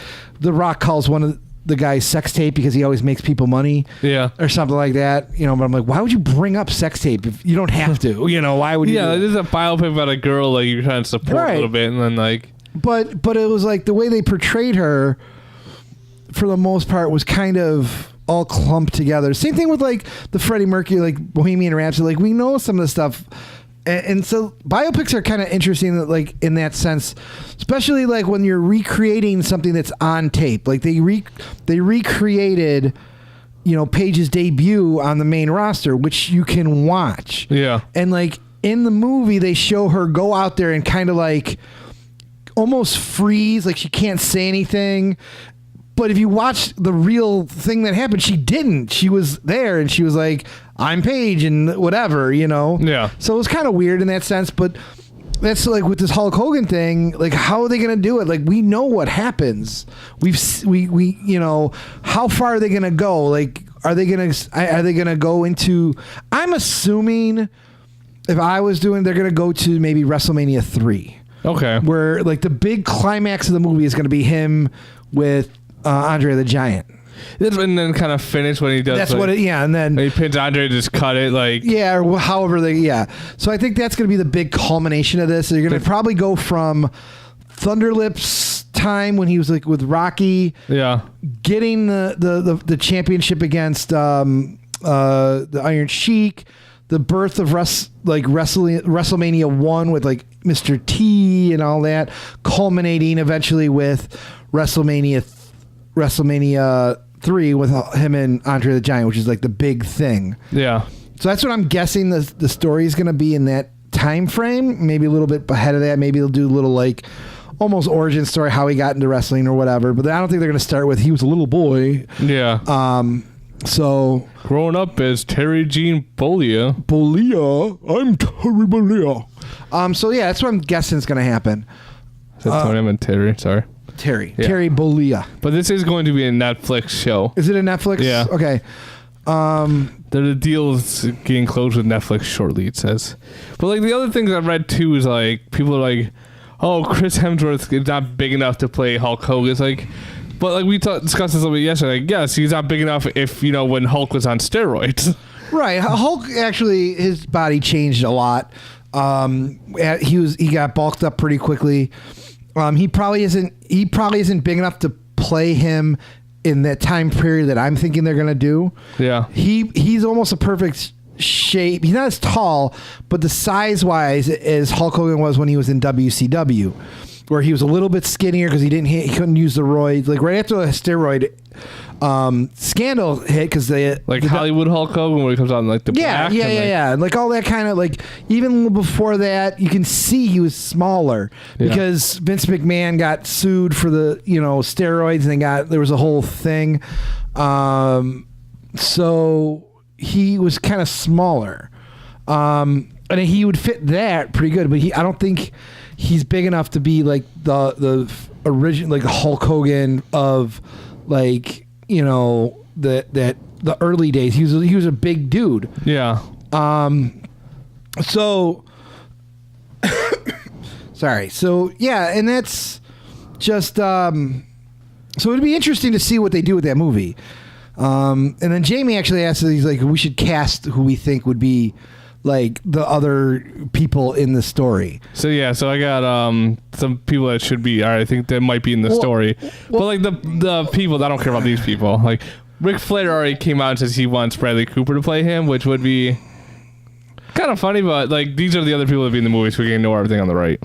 Rock calls one of the guys sex tape because he always makes people money, or something like that. But I'm like, why would you bring up sex tape if you don't have to? Why would you? Yeah, this is a biopic about a girl like you're trying to support a little bit, and then like. But it was like the way they portrayed her, for the most part, was kind of all clumped together. Same thing with like the Freddie Mercury, like Bohemian Rhapsody. Like we know some of the stuff. And so biopics are kind of interesting, like in that sense, especially like when you're recreating something that's on tape. Like they recreated, Paige's debut on the main roster, which you can watch. Yeah. And like in the movie, they show her go out there and kind of like almost freeze, like she can't say anything. But if you watch the real thing that happened, she didn't. She was there and she was like, I'm Paige and whatever, you know? Yeah. So it was kind of weird in that sense, but that's like with this Hulk Hogan thing, like how are they going to do it? Like we know what happens. We you know, how far are they going to go? Like are they going to go into, I'm assuming if I was doing, they're going to go to maybe WrestleMania 3. Okay. Where like the big climax of the movie is going to be him with Andre the Giant. And then kind of finish when he does. That's like, what it, yeah. And then he pins Andre, just cut it like. Yeah, or however they, yeah. So I think that's going to be the big culmination of this. So you're going to probably go from Thunderlips time when he was like with Rocky. Yeah. Getting the championship against the Iron Sheik. The birth of WrestleMania 1 with like Mr. T and all that, culminating eventually with WrestleMania 3 with him and Andre the Giant, which is like the big thing. Yeah. So that's what I'm guessing the story is going to be in that time frame. Maybe a little bit ahead of that. Maybe they'll do a little like almost origin story, how he got into wrestling or whatever. But I don't think they're going to start with he was a little boy. Yeah. So growing up as Terry Jean Bollea. I'm Terry Bollea. So yeah, that's what I'm guessing is going to happen. Is that Tony? I meant Terry. Sorry. Terry Bollea. But this is going to be a Netflix show. Is it a Netflix? Yeah. Okay. The deal is getting closed with Netflix shortly, it says. But like the other things I've read too is like people are like, oh, Chris Hemsworth is not big enough to play Hulk Hogan. It's like, but like we discussed this a little bit yesterday. Like, yes, he's not big enough if you know when Hulk was on steroids. Right. Hulk actually, his body changed a lot. He got bulked up pretty quickly. He probably isn't big enough to play him in that time period that I'm thinking they're gonna do. Yeah. He's almost a perfect shape. He's not as tall, but the size wise as Hulk Hogan was when he was in WCW, where he was a little bit skinnier because he couldn't use the roids. Like right after the steroid scandal hit, because they like Hollywood Hulk Hogan when he comes on like the black and like all that kind of like even before that you can see he was smaller because Vince McMahon got sued for the steroids and there was a whole thing, so he was kind of smaller, and he would fit that pretty good, but I don't think he's big enough to be like the original like Hulk Hogan of like the early days. He was a big dude. Yeah. So sorry. So yeah, and that's just so it'd be interesting to see what they do with that movie. And then Jamie actually asked, he's like, we should cast who we think would be like the other people in the story. So yeah, so I got some people that should be. I think that might be in the story. But like the people, I don't care about these people. Like Ric Flair already came out and says he wants Bradley Cooper to play him, which would be kind of funny. But like these are the other people that be in the movie, so we can know everything on the right.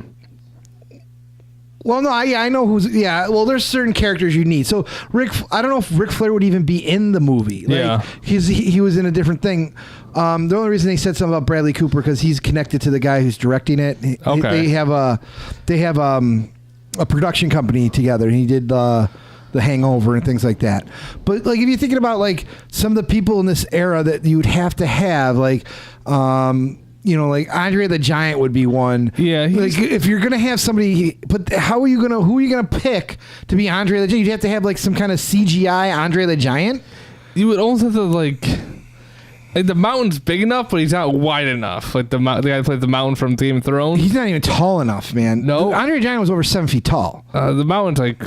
Well, no, I know who's. Yeah, well, there's certain characters you need. So I don't know if Ric Flair would even be in the movie. Like, he was in a different thing. The only reason they said something about Bradley Cooper because he's connected to the guy who's directing it. Okay. They have a production company together. He did the Hangover and things like that. But like if you're thinking about like some of the people in this era that you would have to have like. Like Andre the Giant would be one. Yeah. Like if you're gonna have somebody, but who are you gonna pick to be Andre the Giant? You'd have to have like some kind of CGI Andre the Giant. You would almost have to like the mountain's big enough, but he's not wide enough. Like the guy who played the mountain from Game of Thrones. He's not even tall enough, man. No, Andre the Giant was over 7 feet tall. The mountain's like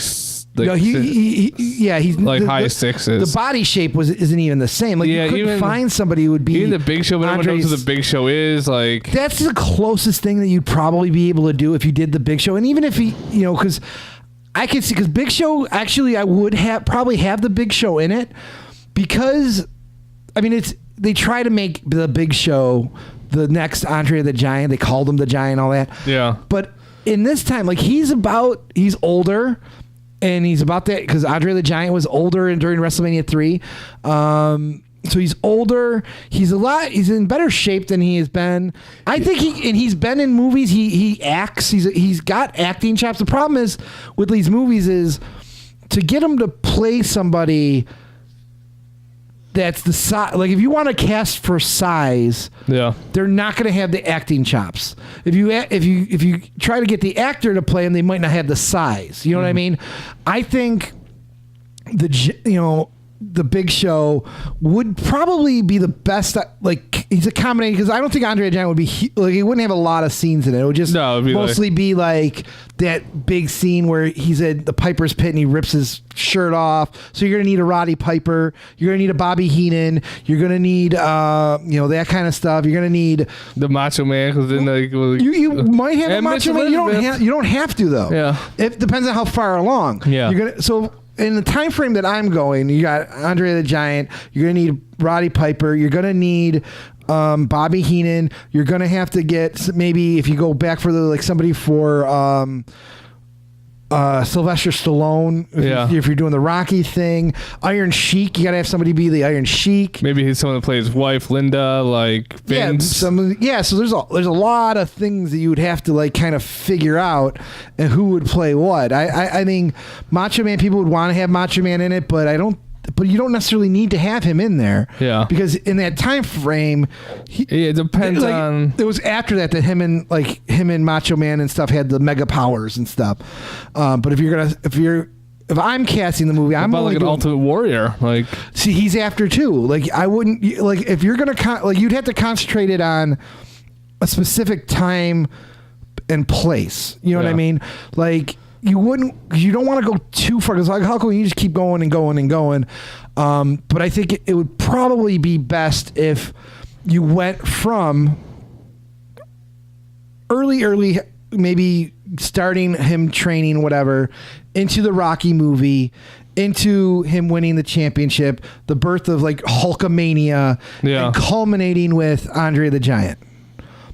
no, he's like high sixes. The body shape isn't even the same. Like you couldn't find somebody who would be even the Big Show. But everyone knows who the Big Show is. Like that's the closest thing that you'd probably be able to do if you did the Big Show, and even if he, because I could see because Big Show actually I would probably have the Big Show in it because I mean they try to make the Big Show the next Andre the Giant. They called him the Giant, all that. Yeah, but in this time, like he's older. And he's about that because Andre the Giant was older during WrestleMania 3. So he's older. He's in better shape than he has been. I think he's been in movies. He acts. He's got acting chops. The problem is with these movies is to get him to play somebody that's the size. Like if you want to cast for size, they're not going to have the acting chops. If you try to get the actor to play him, they might not have the size. You know what I mean? I think the Big Show would probably be the best. Like he's a combination, because I don't think Andre the Giant would be he wouldn't have a lot of scenes in it. It would just mostly be like that big scene where he's at the Piper's Pit and he rips his shirt off. So you're gonna need a Roddy Piper. You're gonna need a Bobby Heenan. You're gonna need that kind of stuff. You're gonna need the Macho Man, because then you might have a Macho Man. You don't have to though. Yeah, it depends on how far along. Yeah, you're gonna so. In the time frame that I'm going, you got Andre the Giant. You're gonna need Roddy Piper. You're gonna need Bobby Heenan. You're gonna have to get, maybe if you go back for somebody for Sylvester Stallone. If you're doing the Rocky thing, Iron Sheik. You gotta have somebody be the Iron Sheik. Maybe he's someone that plays his wife, Linda, like Vince. So there's a lot of things that you would have to kind of figure out, and who would play what. I think Macho Man, people would want to have Macho Man in it, but you don't necessarily need to have him in there. Yeah. Because in that time frame, it depends on. It was after that him and Macho Man and stuff had the mega powers and stuff. But if I'm casting the movie, I'm an Ultimate Warrior. See, he's after too. I wouldn't if you're gonna you'd have to concentrate it on a specific time and place. You know what I mean? You don't want to go too far, because how can you just keep going and going and going? But I think it would probably be best if you went from early, maybe starting him training, whatever, into the Rocky movie, into him winning the championship, the birth of Hulkamania, and culminating with Andre the Giant.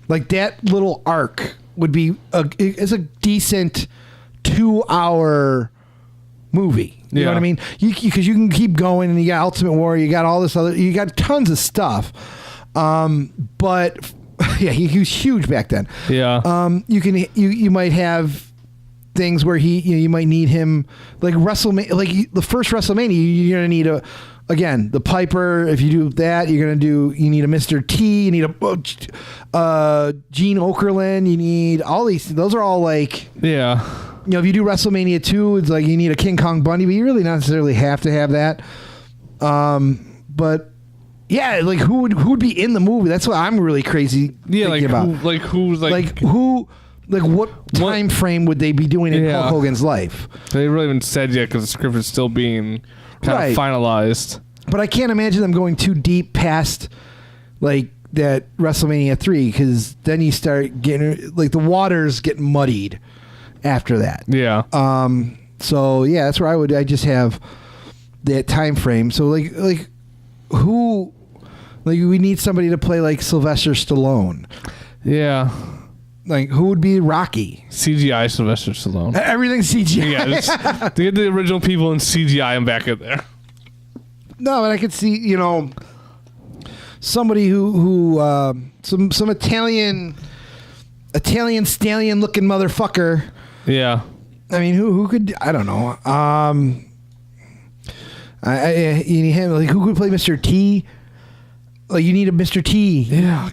That little arc would be a decent 2-hour movie. You know what I mean? Because you can keep going, and you got Ultimate Warrior, you got all this other, you got tons of stuff. But yeah, he was huge back then. Yeah. You might have things where you might need him WrestleMania, the first WrestleMania. You're gonna need the Piper. If you do that, you need a Mr. T. You need a Gene Okerlund. You need all these. Those are all if you do WrestleMania 2, it's you need a King Kong Bundy, but you really not necessarily have to have that. But yeah, who would be in the movie? That's what I'm really crazy thinking about. What time frame would they be doing in Hulk Hogan's life? They really haven't said yet, because the script is still being kind of finalized. But I can't imagine them going too deep past that WrestleMania 3, because then you start getting the waters get muddied after that. Yeah. So yeah, that's where I just have that time frame. So who we need somebody to play Sylvester Stallone. Yeah. Who would be Rocky? CGI Sylvester Stallone. Everything's CGI. Yeah, just to get the original people in CGI and back in there. No, but I could see somebody who some Italian stallion looking motherfucker. Yeah. I mean, who could, I don't know. You need him. Who could play Mr. T? You need a Mr. T. Yeah.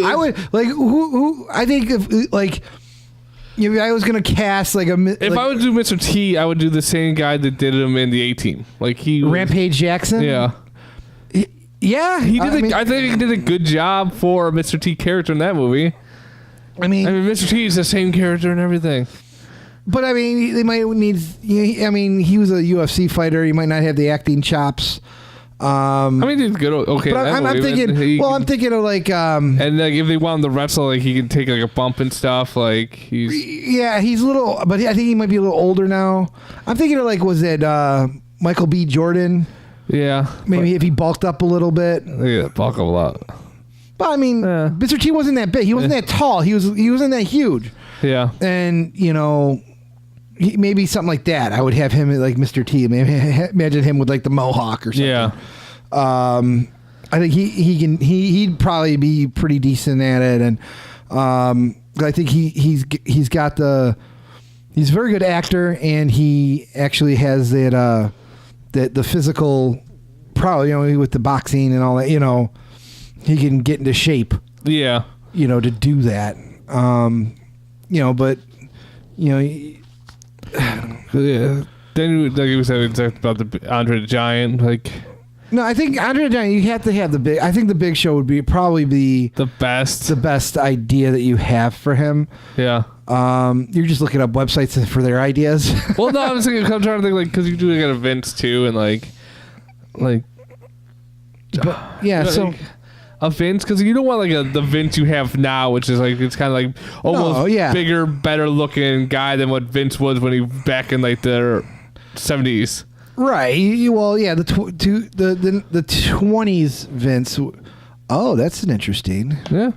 I would who I think if I was gonna cast if I would do Mr. T, I would do the same guy that did him in the A-Team. Rampage Jackson. Yeah. Yeah, I think he did a good job for a Mr. T character in that movie. I mean, Mr. T is the same character and everything. But they might need. He was a UFC fighter. He might not have the acting chops. He's good. Okay, but I'm thinking. I'm thinking of and if they want him to wrestle, he can take a bump and stuff. He's a little, but I think he might be a little older now. I'm thinking of was it Michael B. Jordan? Yeah, maybe if he bulked up a little bit. Yeah, bulk up a lot. But Mr. T wasn't that big. He wasn't that tall. He wasn't that huge. Yeah, and maybe something like that. I would have him Mr. T. Maybe imagine him with the mohawk or something. Yeah. I think he'd probably be pretty decent at it, and I think he's got the He's a very good actor, and he actually has that the physical prowess, with the boxing and all that. He can get into shape. Yeah. To do that. But Yeah. Then, like you said about the Andre the Giant, like. No, I think Andre the Giant. You have to have the big. I think the Big Show would probably be the best idea that you have for him. Yeah. You're just looking up websites for their ideas. Well, no, I'm trying to think because you do get events too, and like. But, yeah. So. A Vince, because you don't want like the Vince you have now, which is like it's kind of like almost bigger, better looking guy than what Vince was when he back in like the 70s. Right. The 20s Vince. Oh, that's an interesting. Yeah.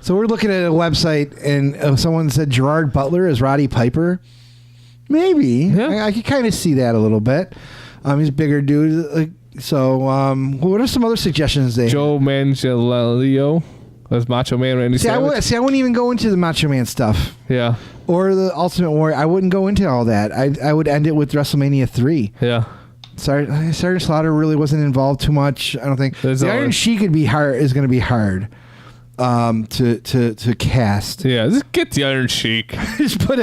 So we're looking at a website, and someone said Gerard Butler as Roddy Piper. Maybe. Yeah. I could kind of see that a little bit. He's a bigger dude. So, what are some other suggestions there? Joe Manganiello as Macho Man Randy Savage. I wouldn't even go into the Macho Man stuff. Yeah. Or the Ultimate Warrior. I wouldn't go into all that. I would end it with WrestleMania 3. Yeah. Sergeant Slaughter really wasn't involved too much. I don't think. The Iron Sheik is going to be hard to cast. Yeah, just get the Iron Sheik. Just put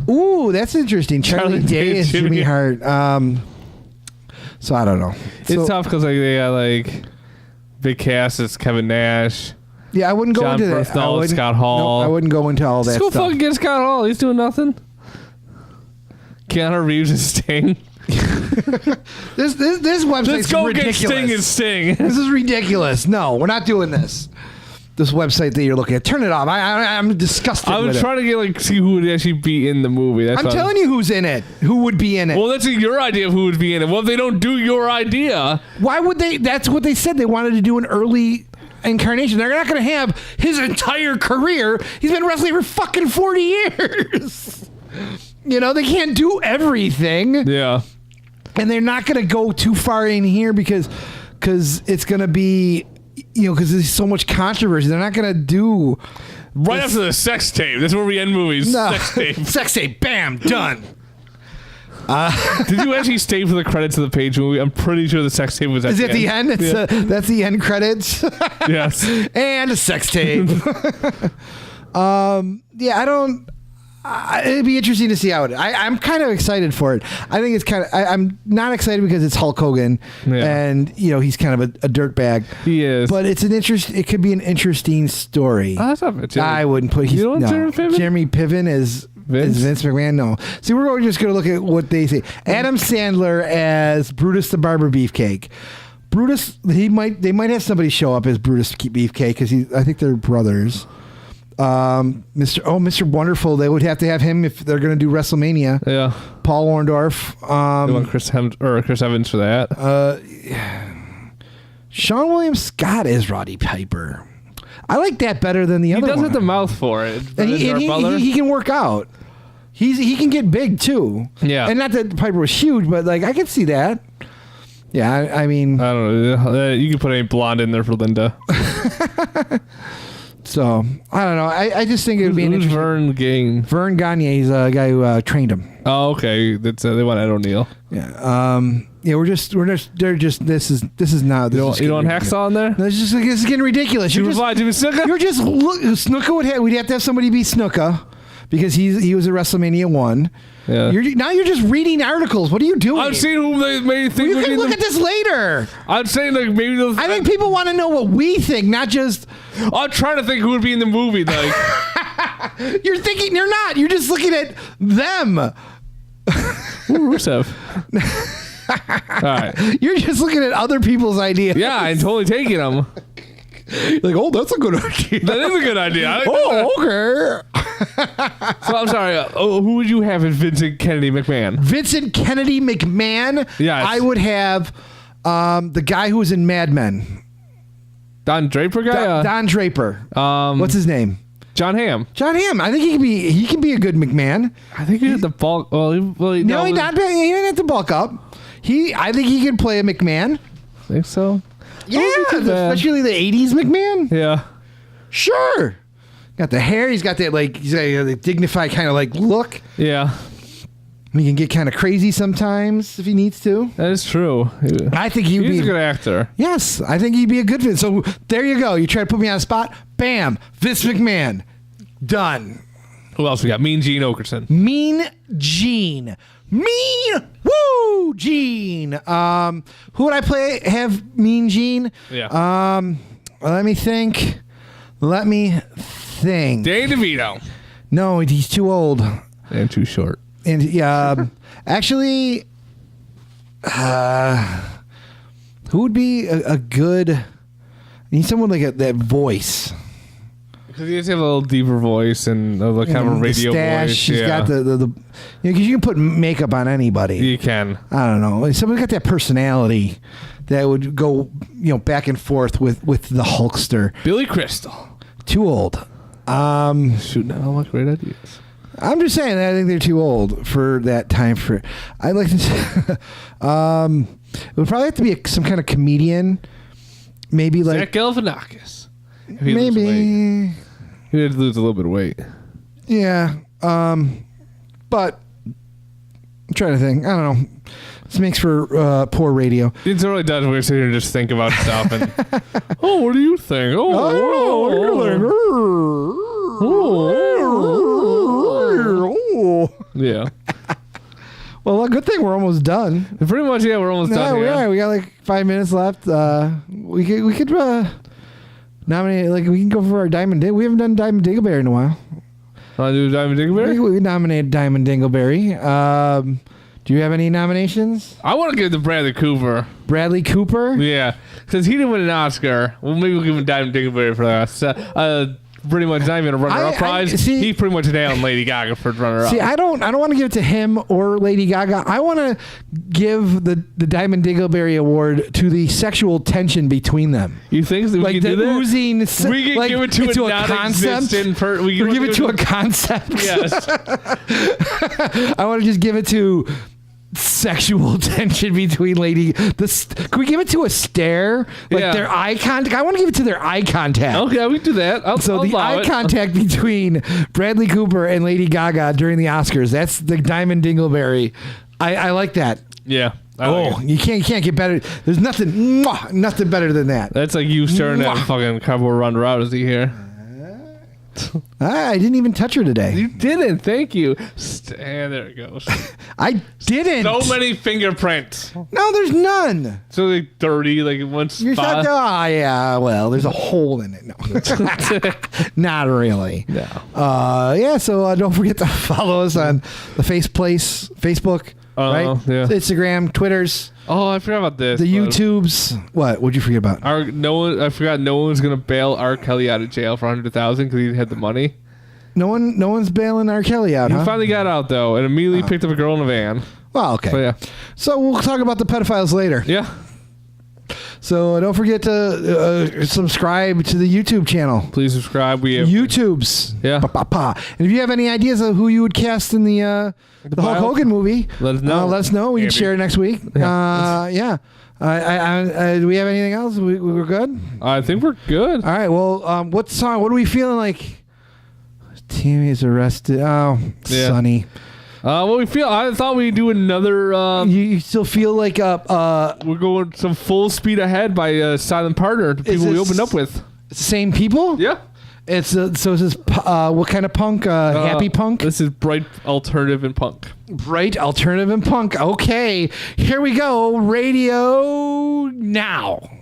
ooh, that's interesting. Charlie Day is Jimmy Hart. So I don't know. It's tough because they got like big cast. It's Kevin Nash. Yeah, I wouldn't go into that. Scott Hall. I wouldn't go into all that stuff. Let's go fucking get Scott Hall. He's doing nothing. Keanu Reeves and Sting. This website's Let's go ridiculous. Get Sting and Sting. This is ridiculous. No, we're not doing this. This website that you're looking at. Turn it off. I'm disgusted. I was trying to get see who would actually be in the movie. I'm telling you who's in it. Who would be in it? Well, that's your idea of who would be in it. Well, if they don't do your idea, why would they? That's what they said. They wanted to do an early incarnation. They're not going to have his entire career. He's been wrestling for fucking 40 years. They can't do everything. Yeah. And they're not going to go too far in here because it's going to be. Because there's so much controversy. They're not going to do... Right after the sex tape. That's where we end movies. No. Sex tape. Sex tape. Bam. Done. Did you actually stay for the credits of the Page movie? I'm pretty sure the sex tape was at the end. Is it the end? That's the end credits? Yes. And a sex tape. I don't... it'd be interesting to see how I'm kind of excited for it. I think it's kind of... I'm not excited because it's Hulk Hogan, and he's kind of a dirtbag. He is, but it's it could be an interesting story. Oh, that's not bad. I wouldn't put. You don't want Jeremy Piven is Vince McMahon. No. See, we're just going to look at what they say. Adam Sandler as Brutus the Barber Beefcake. Brutus, they might have somebody show up as Brutus Beefcake because I think they're brothers. Mr. Wonderful, they would have to have him if they're going to do WrestleMania. Yeah. Paul Orndorff. You want Chris Evans for that? Sean William Scott is Roddy Piper. I like that better than the other one. He does have the mouth for it. And he can work out. He can get big too. Yeah. And not that Piper was huge, but like I could see that. Yeah, I mean, I don't know. You can put any blonde in there for Linda. So I don't know. I just think it would be an interesting. Vern Gagne. Vern Gagne is a guy who trained him. Oh, okay. That's they want Ed O'Neill. Yeah. They're just. This is now. You don't want Hacksaw in there? No, this is getting ridiculous. Jimmy Snuka? You're just Snuka we'd have to have somebody be Snuka because he was at WrestleMania 1. Yeah. You're just reading articles. What are you doing? I'm seeing who they may think. You can look at this later. I'm saying like maybe those. I think people want to know what we think, not just. I'm trying to think who would be in the movie. Like you're thinking you're not. You're just looking at them. Rusev. All right. You're just looking at other people's ideas. Yeah, I'm totally taking them. Like, oh, that's a good idea. That is a good idea. Okay. So I'm sorry. Who would you have as Vincent Kennedy McMahon? Vincent Kennedy McMahon? Yes. I would have the guy who was in Mad Men. Don Draper guy? Don Draper. What's his name? John Hamm. John Hamm. I think he can be a good McMahon. I think he had the bulk. Well, he didn't have to bulk up. I think he can play a McMahon. Think so? Yeah, especially the 80s McMahon. Yeah. Sure. Got the hair. He's got that like he's got the dignified kind of like look. Yeah. He can get kind of crazy sometimes if he needs to. That is true. I think he'd He's be a good actor. Yes, I think he'd be a good fit. So there you go. You try to put me on a spot. Bam, Vince McMahon, done. Who else we got? Mean Gene Okerson. Mean Gene. Gene. Who would I play? Have Mean Gene? Yeah. Let me think. Danny DeVito. No, he's too old. And too short. And actually, who would be a good? I need someone like that voice. Because he has to have a little deeper voice and like kind of a radio stash. voice. She's got the because you can put makeup on anybody. You can. I don't know. Someone got that personality that would go back and forth with the Hulkster. Billy Crystal. Too old. Shooting out all my great ideas. I'm just saying that I think they're too old for that time. I'd like to say, it would probably have to be some kind of comedian. Maybe like Zach Galifianakis. Maybe he had to lose a little bit of weight. Yeah. But I'm trying to think. I don't know. This makes for poor radio. It really does. We sit here and just think about stuff. And oh, what do you think? Oh, yeah. Well, a good thing we're almost done. Pretty much, yeah. We're almost done. Yeah, we got like 5 minutes left. We could nominate. Like we can go for our Diamond. We haven't done Diamond Dingleberry in a while. Want to do Diamond Dingleberry? We nominated Diamond Dingleberry. Do you have any nominations? I want to give it to Bradley Cooper. Bradley Cooper? Yeah, because he didn't win an Oscar. Well, maybe we'll give him Diamond Dingleberry for that. Pretty much not even a runner-up prize. He pretty much nailed Lady Gaga for runner-up. See, I don't want to give it to him or Lady Gaga. I want to give the Diamond Dingleberry Award to the sexual tension between them. You think that we like can the do that? oozing? We can give it to a non-existent person. We give it to a concept. Yes. I want to just give it to sexual tension between can we give it to a stare, like their eye contact? I want to give it to their eye contact. Okay, we can do that. I'll the eye contact between Bradley Cooper and Lady Gaga during the Oscars, that's the Diamond Dingleberry. I like that. Yeah. You can't get better. There's nothing better than that. That's like you staring at fucking cardboard runner-out. Is he here? I didn't even touch her today. You didn't. Thank you. There it goes. I didn't. So many fingerprints. No, there's none. So like dirty, like in one You're spot. yeah. Well, there's a hole in it. No, not really. No. Yeah. So don't forget to follow us on the Facebook, right? Yeah. Instagram, Twitters. Oh, I forgot about this. The YouTubes. What? What'd you forget about? I forgot no one's gonna bail R. Kelly out of jail for $100,000 because he had the money. No one's bailing R. Kelly out. He huh? finally got out though, and immediately picked up a girl in a van. Well, okay. But yeah. So we'll talk about the pedophiles later. Yeah. So don't forget to subscribe to the YouTube channel. Please subscribe. We have YouTubes. Yeah. And if you have any ideas of who you would cast in the Hulk Hogan movie, let us know. Let us know. We can share it next week. Yeah. Do we have anything else? We're good? I think we're good. All right. Well, what song? What are we feeling like? Timmy's arrested. Oh, Yeah. Sonny. What we feel? I thought we'd do another. You still feel like we're going some full speed ahead by Silent Partner, the people we opened up with. Same people? Yeah. It's so is this what kind of punk? Happy punk? This is bright alternative and punk. Bright alternative and punk. Okay, here we go. Radio now.